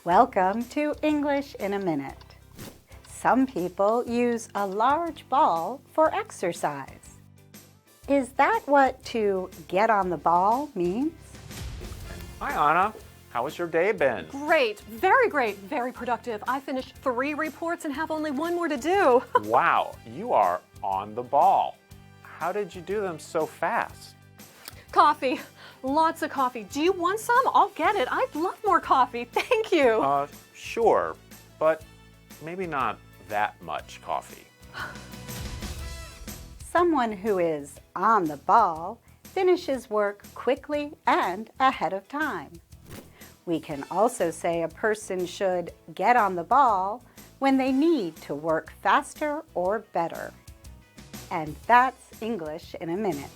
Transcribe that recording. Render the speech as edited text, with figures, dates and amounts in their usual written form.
Welcome to English in a Minute. Some people use a large ball for exercise. Is that what to get on the ball means? Hi, Anna. How has your day been? Great, very productive. I finished 3 reports and have only 1 more to do. Wow, you are on the ball. How did you do them so fast? Coffee, lots of coffee. Do you want some? I'll get it. I'd love more coffee. Thank you. Sure, but maybe not that much coffee. Someone who is on the ball finishes work quickly and ahead of time. We can also say a person should get on the ball when they need to work faster or better. And that's English in a Minute.